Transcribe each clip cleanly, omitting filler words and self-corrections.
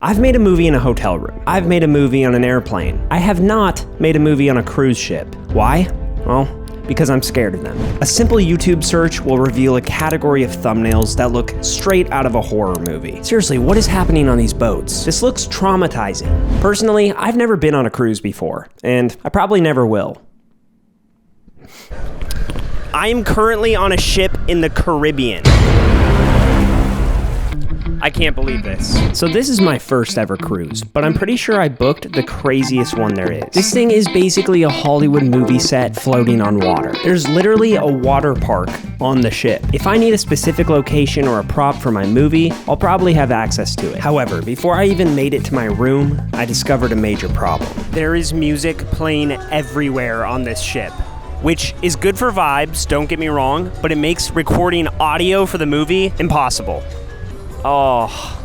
I've made a movie in a hotel room. I've made a movie on an airplane. I have not made a movie on a cruise ship. Why? Well, because I'm scared of them. A simple YouTube search will reveal a category of thumbnails that look straight out of a horror movie. Seriously, what is happening on these boats? This looks traumatizing. Personally, I've never been on a cruise before, and I probably never will. I am currently on a ship in the Caribbean. I can't believe this. So this is my first ever cruise, but I'm pretty sure I booked the craziest one there is. This thing is basically a Hollywood movie set floating on water. There's literally a water park on the ship. If I need a specific location or a prop for my movie, I'll probably have access to it. However, before I even made it to my room, I discovered a major problem. There is music playing everywhere on this ship, which is good for vibes, don't get me wrong, but it makes recording audio for the movie impossible. Oh.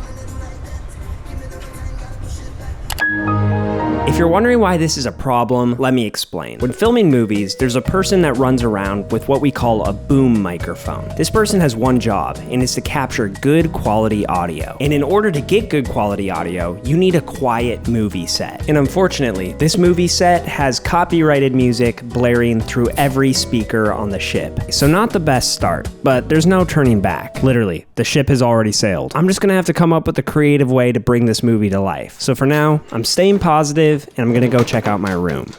If you're wondering why this is a problem, let me explain. When filming movies, there's a person that runs around with what we call a boom microphone. This person has one job, and it's to capture good quality audio. And in order to get good quality audio, you need a quiet movie set. And unfortunately, this movie set has copyrighted music blaring through every speaker on the ship. So not the best start, but there's no turning back. Literally, the ship has already sailed. I'm just gonna have to come up with a creative way to bring this movie to life. So for now, I'm staying positive, and I'm gonna go check out my room.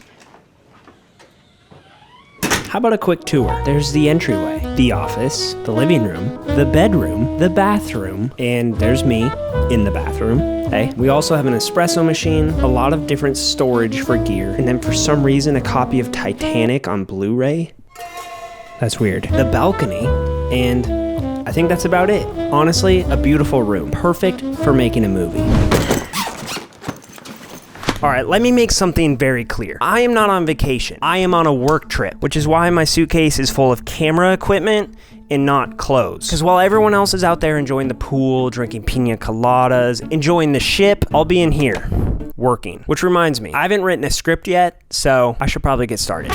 How about a quick tour? There's the entryway, the office, the living room, the bedroom, the bathroom, and there's me in the bathroom. Hey, we also have an espresso machine, a lot of different storage for gear, and then for some reason a copy of Titanic on Blu-ray. That's weird. The balcony, and I think that's about it. Honestly, a beautiful room, perfect for making a movie. Alright, let me make something very clear. I am not on vacation. I am on a work trip, which is why my suitcase is full of camera equipment and not clothes. Because while everyone else is out there enjoying the pool, drinking pina coladas, enjoying the ship, I'll be in here, working. Which reminds me, I haven't written a script yet, so I should probably get started.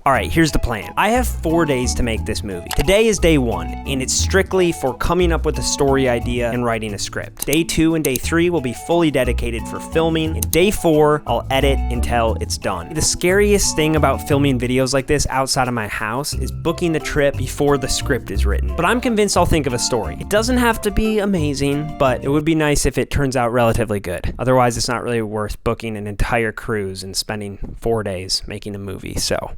Alright, here's the plan. I have 4 days to make this movie. Today is day 1, and it's strictly for coming up with a story idea and writing a script. Day 2 and day 3 will be fully dedicated for filming, and day 4, I'll edit until it's done. The scariest thing about filming videos like this outside of my house is booking the trip before the script is written. But I'm convinced I'll think of a story. It doesn't have to be amazing, but it would be nice if it turns out relatively good. Otherwise, it's not really worth booking an entire cruise and spending 4 days making a movie, so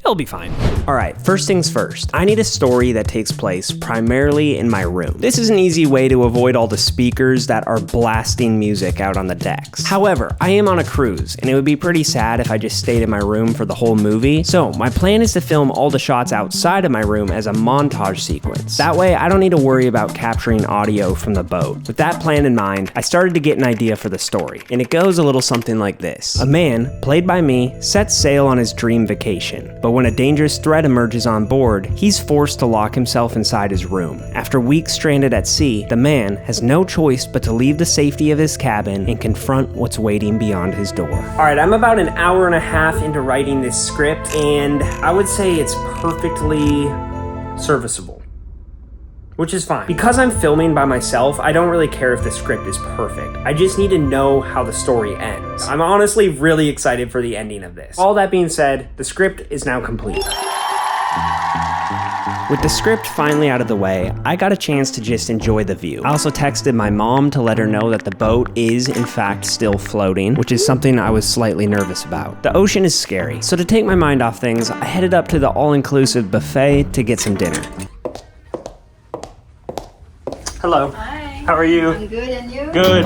it'll be fine. Alright, first things first. I need a story that takes place primarily in my room. This is an easy way to avoid all the speakers that are blasting music out on the decks. However, I am on a cruise, and it would be pretty sad if I just stayed in my room for the whole movie, so my plan is to film all the shots outside of my room as a montage sequence. That way, I don't need to worry about capturing audio from the boat. With that plan in mind, I started to get an idea for the story, and it goes a little something like this. A man, played by me, sets sail on his dream vacation, but when a dangerous threat emerges on board, he's forced to lock himself inside his room. After weeks stranded at sea, the man has no choice but to leave the safety of his cabin and confront what's waiting beyond his door. Alright, I'm about an hour and a half into writing this script, and I would say it's perfectly serviceable. Which is fine. Because I'm filming by myself, I don't really care if the script is perfect. I just need to know how the story ends. I'm honestly really excited for the ending of this. All that being said, the script is now complete. With the script finally out of the way, I got a chance to just enjoy the view. I also texted my mom to let her know that the boat is in fact still floating, which is something I was slightly nervous about. The ocean is scary, so to take my mind off things, I headed up to the all-inclusive buffet to get some dinner. Hello. Hi. How are you? I'm good, and you? Good.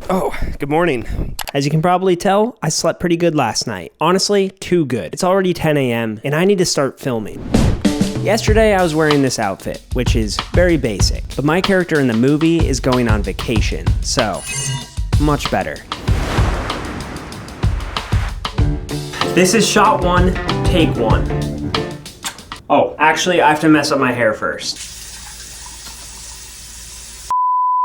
Oh, good morning. As you can probably tell, I slept pretty good last night. Honestly, too good. It's already 10 a.m. and I need to start filming. Yesterday I was wearing this outfit, which is very basic, but my character in the movie is going on vacation, so much better. This is shot 1, take 1. Oh, actually I have to mess up my hair first.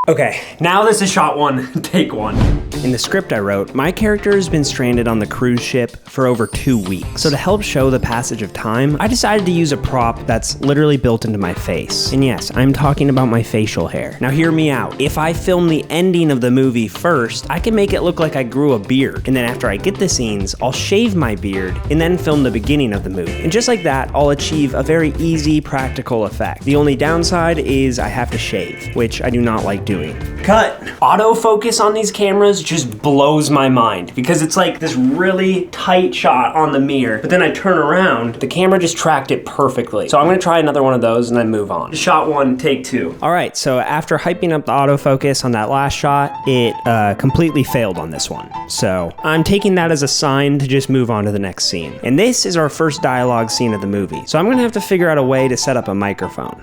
Okay, now this is shot 1, take 1. In the script I wrote, my character has been stranded on the cruise ship for over 2 weeks. So to help show the passage of time, I decided to use a prop that's literally built into my face. And yes, I'm talking about my facial hair. Now hear me out. If I film the ending of the movie first, I can make it look like I grew a beard. And then after I get the scenes, I'll shave my beard and then film the beginning of the movie. And just like that, I'll achieve a very easy, practical effect. The only downside is I have to shave, which I do not like doing. Cut. Autofocus on these cameras just blows my mind because it's like this really tight shot on the mirror, but then I turn around, the camera just tracked it perfectly. So I'm gonna try another one of those and then move on. Shot 1, take 2. All right, so after hyping up the autofocus on that last shot, it completely failed on this one. So I'm taking that as a sign to just move on to the next scene. And this is our first dialogue scene of the movie. So I'm gonna have to figure out a way to set up a microphone.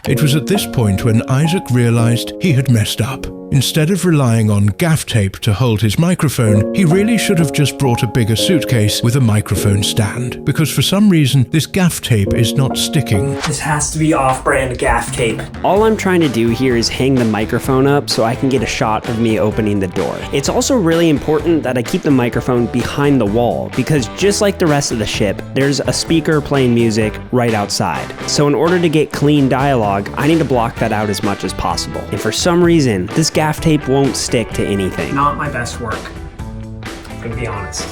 It was at this point when Isaac realized he had messed up. Instead of relying on gaff tape to hold his microphone, he really should have just brought a bigger suitcase with a microphone stand, because for some reason, this gaff tape is not sticking. This has to be off-brand gaff tape. All I'm trying to do here is hang the microphone up so I can get a shot of me opening the door. It's also really important that I keep the microphone behind the wall, because just like the rest of the ship, there's a speaker playing music right outside. So in order to get clean dialogue, I need to block that out as much as possible. And for some reason, this gaff tape won't stick to anything. Not my best work, I'm gonna be honest.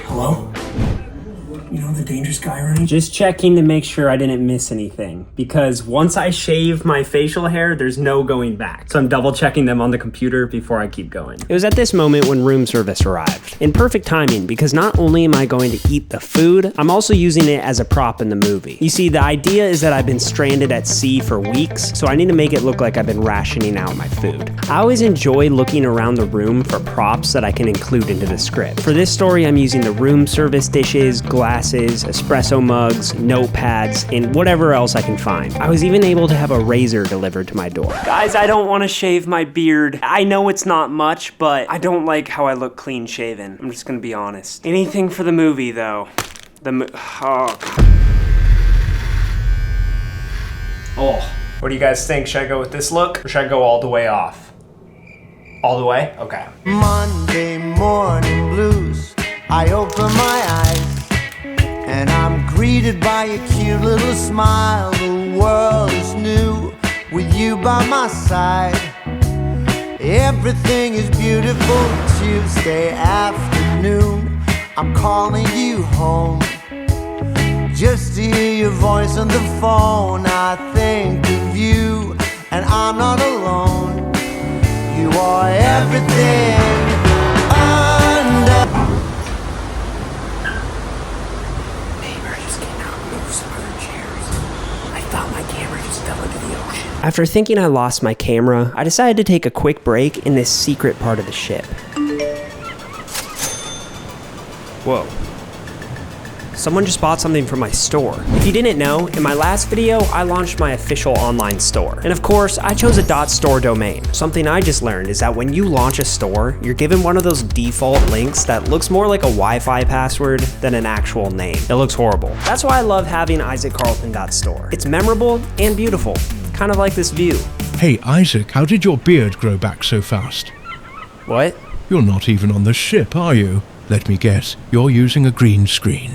Hello? You know the dangerous guy running? Just checking to make sure I didn't miss anything, because once I shave my facial hair, there's no going back. So I'm double checking them on the computer before I keep going. It was at this moment when room service arrived. In perfect timing, because not only am I going to eat the food, I'm also using it as a prop in the movie. You see, the idea is that I've been stranded at sea for weeks, so I need to make it look like I've been rationing out my food. I always enjoy looking around the room for props that I can include into the script. For this story, I'm using the room service dishes, glasses, espresso mugs, notepads, and whatever else I can find. I was even able to have a razor delivered to my door. Guys, I don't want to shave my beard. I know it's not much, but I don't like how I look clean shaven. I'm just gonna be honest. Anything for the movie, though. Oh, what do you guys think? Should I go with this look, or should I go all the way off? All the way? Okay. Monday morning blues. I open my eyes and I'm greeted by a cute little smile. The world is new with you by my side. Everything is beautiful. Tuesday afternoon, I'm calling you home just to hear your voice on the phone. I think of you and I'm not alone. You are everything under. After thinking I lost my camera, I decided to take a quick break in this secret part of the ship. Whoa. Someone just bought something from my store. If you didn't know, in my last video, I launched my official online store. And of course, I chose a .store domain. Something I just learned is that when you launch a store, you're given one of those default links that looks more like a Wi-Fi password than an actual name. It looks horrible. That's why I love having isaaccarlton.store. It's memorable and beautiful, kind of like this view. Hey Isaac, how did your beard grow back so fast? What? You're not even on the ship, are you? Let me guess, you're using a green screen.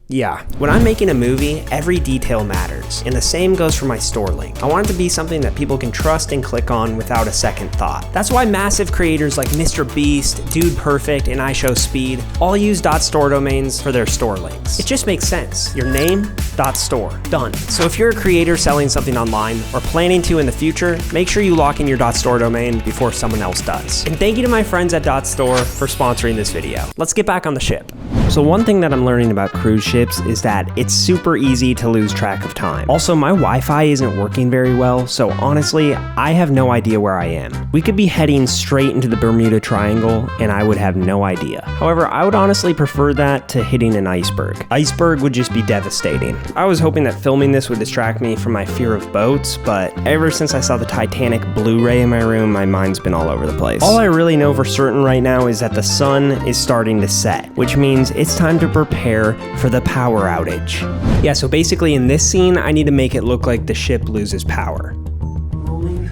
Yeah, when I'm making a movie, every detail matters, and the same goes for my store link. I want it to be something that people can trust and click on without a second thought. That's why massive creators like Mr. Beast, Dude Perfect, and iShowSpeed all use .store domains for their store links. It just makes sense. Your name, .store, done. So if you're a creator selling something online or planning to in the future, make sure you lock in your .store domain before someone else does. And thank you to my friends at .store for sponsoring this video. Let's get back on the ship. So one thing that I'm learning about cruise ships is that it's super easy to lose track of time. Also, my Wi-Fi isn't working very well, so honestly, I have no idea where I am. We could be heading straight into the Bermuda Triangle, and I would have no idea. However, I would honestly prefer that to hitting an iceberg. Iceberg would just be devastating. I was hoping that filming this would distract me from my fear of boats, but ever since I saw the Titanic Blu-ray in my room, my mind's been all over the place. All I really know for certain right now is that the sun is starting to set, which means it's time to prepare for the power outage. Yeah, so basically in this scene, I need to make it look like the ship loses power. Rolling.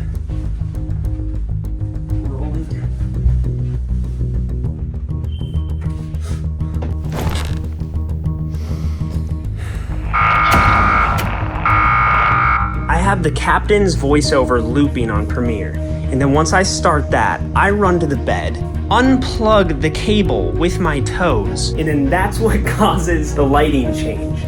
I have the captain's voiceover looping on Premiere, and then once I start that, I run to the bed, unplug the cable with my toes, and then that's what causes the lighting change.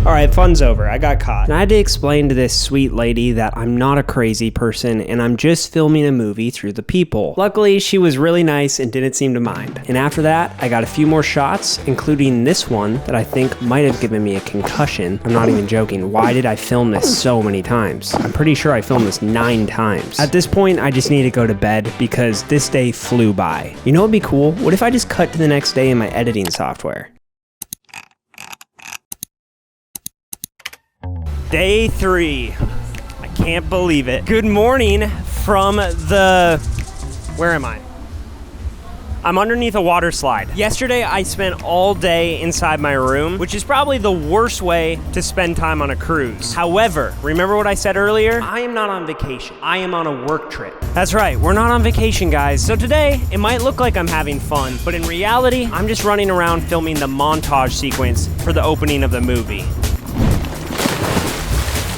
Alright, fun's over. I got caught. And I had to explain to this sweet lady that I'm not a crazy person and I'm just filming a movie through the people. Luckily, she was really nice and didn't seem to mind. And after that, I got a few more shots, including this one that I think might have given me a concussion. I'm not even joking. Why did I film this so many times? I'm pretty sure I filmed this 9 times. At this point, I just need to go to bed because this day flew by. You know what would be cool? What if I just cut to the next day in my editing software? Day 3. I can't believe it. Good morning from the... Where am I? I'm underneath a water slide. Yesterday, I spent all day inside my room, which is probably the worst way to spend time on a cruise. However, remember what I said earlier? I am not on vacation. I am on a work trip. That's right, we're not on vacation, guys. So today, it might look like I'm having fun, but in reality, I'm just running around filming the montage sequence for the opening of the movie.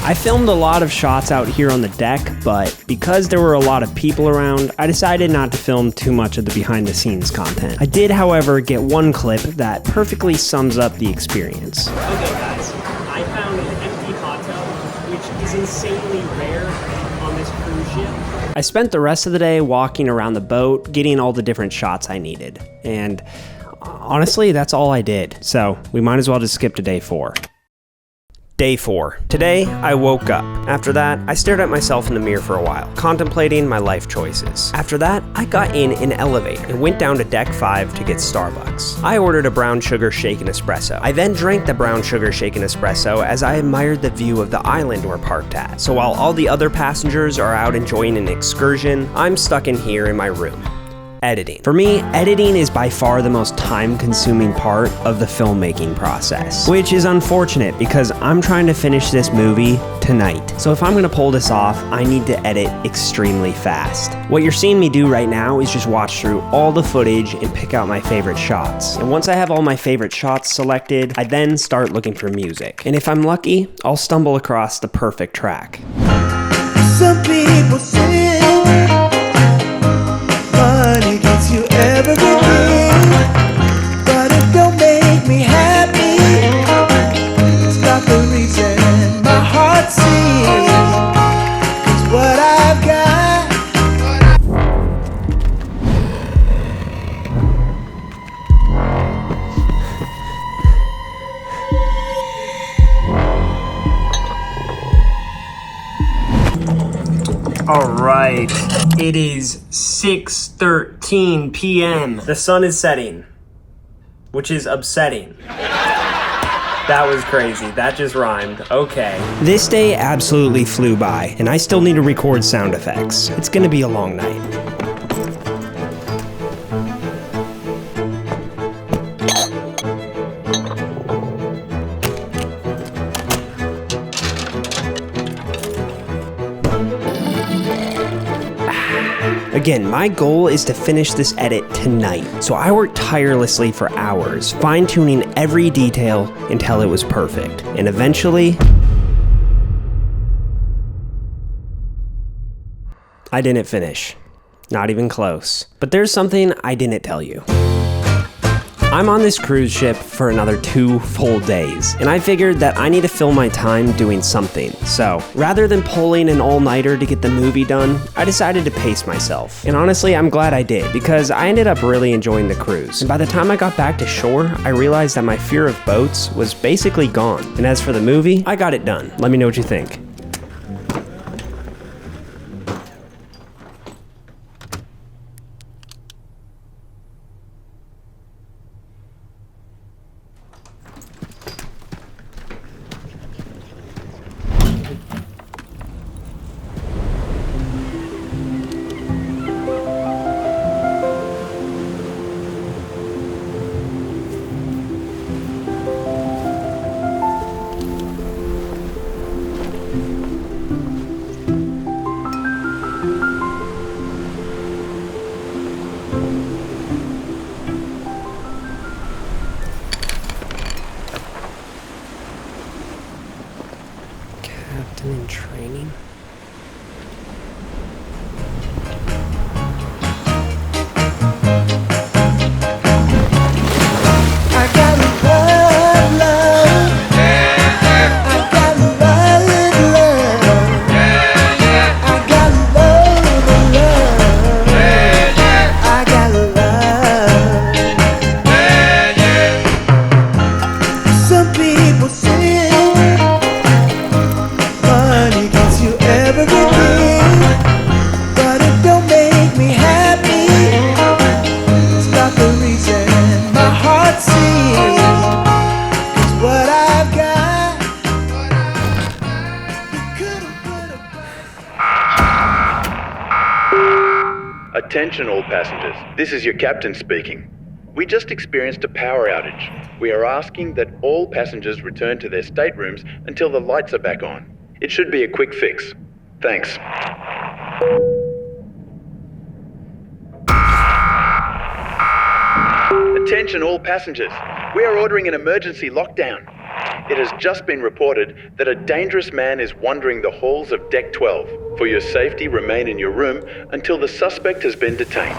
I filmed a lot of shots out here on the deck, but because there were a lot of people around, I decided not to film too much of the behind-the-scenes content. I did, however, get one clip that perfectly sums up the experience. Okay guys, I found an empty hot tub, which is insanely rare on this cruise ship. I spent the rest of the day walking around the boat, getting all the different shots I needed. And honestly, that's all I did. So we might as well just skip to day 4. Day 4. Today, I woke up. After that, I stared at myself in the mirror for a while, contemplating my life choices. After that, I got in an elevator and went down to deck 5 to get Starbucks. I ordered a brown sugar shaken espresso. I then drank the brown sugar shaken espresso as I admired the view of the island we're parked at. So while all the other passengers are out enjoying an excursion, I'm stuck in here in my room. Editing. For me, editing is by far the most time-consuming part of the filmmaking process, which is unfortunate because I'm trying to finish this movie tonight. So if I'm gonna pull this off, I need to edit extremely fast. What you're seeing me do right now is just watch through all the footage and pick out my favorite shots. And once I have all my favorite shots selected, I then start looking for music. And if I'm lucky, I'll stumble across the perfect track. Some people say money gets you everything, but it don't make me happy. It's not the reason my heart sings. It's what I've got. All right, it is 6:13 p.m. The sun is setting, which is upsetting. That was crazy. That just rhymed. Okay. This day absolutely flew by, and I still need to record sound effects. It's gonna be a long night. Again, my goal is to finish this edit tonight, so I worked tirelessly for hours, fine-tuning every detail until it was perfect. And eventually, I didn't finish. Not even close. But there's something I didn't tell you. I'm on this cruise ship for another 2 full days, and I figured that I need to fill my time doing something. So, rather than pulling an all-nighter to get the movie done, I decided to pace myself. And honestly, I'm glad I did, because I ended up really enjoying the cruise. And by the time I got back to shore, I realized that my fear of boats was basically gone. And as for the movie, I got it done. Let me know what you think. Captain in training? I got love, love. I got love, love. I got love, love. I got love. Some people say money gets you everything, but it don't make me happy. It's not the reason my heart sings. 'Cause what I've got, you couldn't put a Attention all passengers, this is your captain speaking. We just experienced a power outage. We are asking that all passengers return to their staterooms until the lights are back on. It should be a quick fix. Thanks. Attention all passengers, we are ordering an emergency lockdown. It has just been reported that a dangerous man is wandering the halls of Deck 12. For your safety, remain in your room until the suspect has been detained.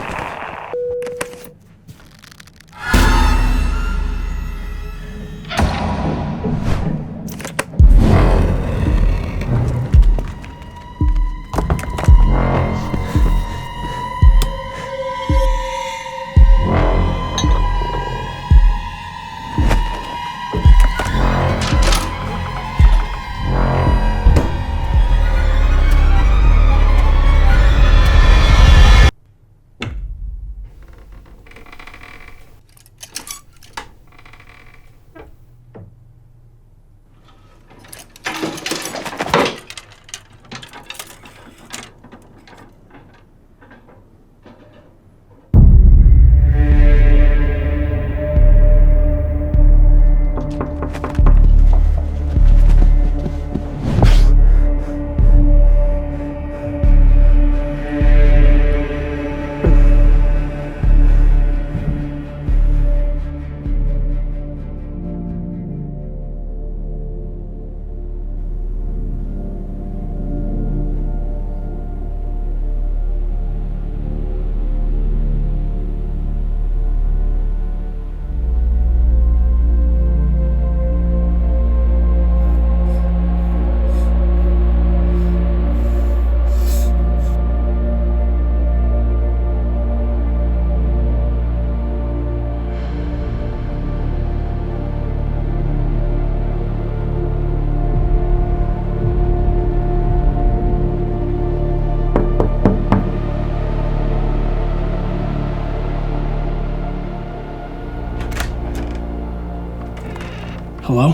Hello?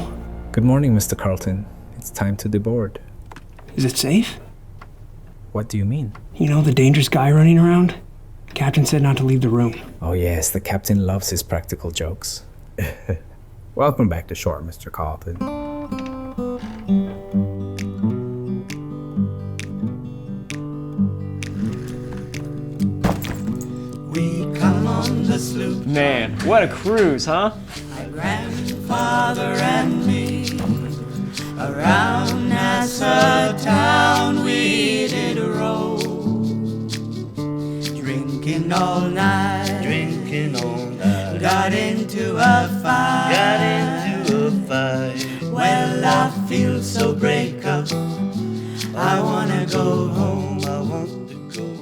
Good morning, Mr. Carlton. It's time to deboard. Is it safe? What do you mean? You know, the dangerous guy running around? The captain said not to leave the room. Oh yes, the captain loves his practical jokes. Welcome back to shore, Mr. Carlton. We come on the sloop, Man, what a cruise, huh? my grandfather and me. Around Nassau town we did roll, drinking all night, got into I feel so break up. I wanna go home. I want to go